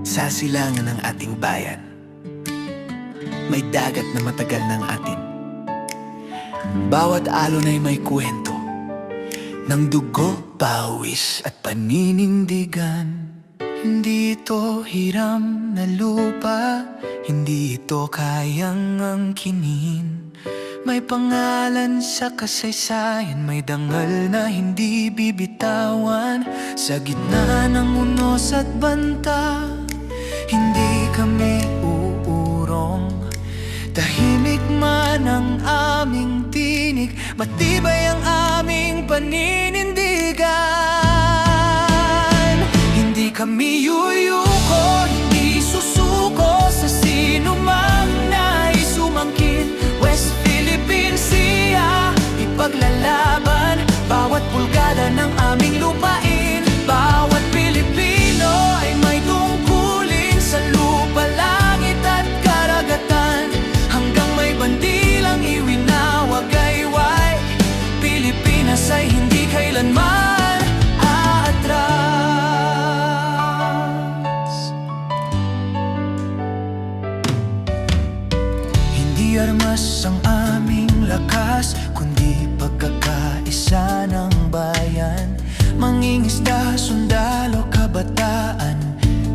Sa silangan ng ating bayan, may dagat na matagal ng atin. Bawat alon ay may kwento ng dugo, pawis at paninindigan. Hindi ito hiram na lupa, hindi ito kayang angkinin. May pangalan sa kasaysayan, may dangal na hindi bibitawan. Sa gitna ng unos at banta, hindi kami uurong. Tahimik man ang aming tinig, matibay ang aming paninindigan. Hindi kami yuyuko, hindi susuko sa sino mang nais umangkin. West Philippine Sea, ipaglalaban bawat pulgada ng aming lupain. Bawat Pilipino ay may tungkulin sa lupa, langit at karagatan. Hanggang may bandilang iwinawagayway, Pilipinas ay hindi kailanman aatras. Hindi armas ang aming lakas, kundi pagkakaisa ng bayan. Mangingisda, sundalo, kabataan,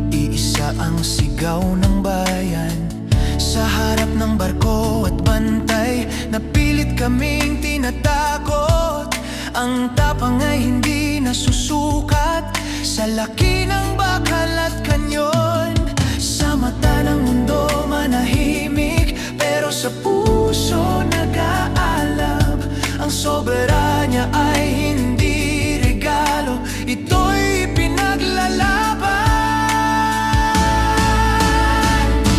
iisa ang sigaw ng bayan. Sa harap ng barko at bantay, napilit kaming tinatakot. Ang tapang ay hindi nasusukat sa laki ng bakal at kanyon. Sa mata ng mundo manahimik, pero sa puso nag-aalab. Ang soberanya ay hindi regalo, ito'y pinaglalaban.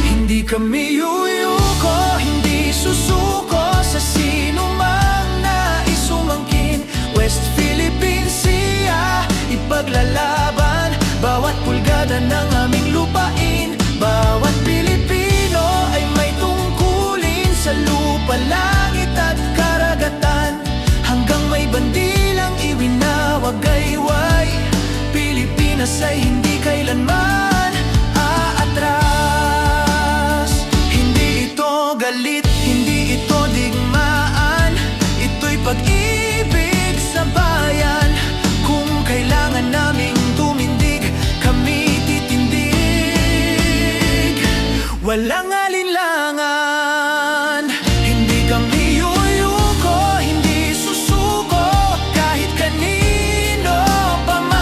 Hindi kami yuyuko, hindi susuko sa sino mang nais umangkin. West Philippine Sea, ipaglalaban bawat pulgada ng aming lupain. Bawat Pilipino ay may tungkulin sa lupa, langit at karagatan. Hanggang may bandilang iwinawagayway, Pilipinas ay hindi kailanman aatras. Hindi ito galit, hindi ito digmaan, ito'y pag-ibig sa bayan. Kung kailangan naming tumindig, kami titindig. Walang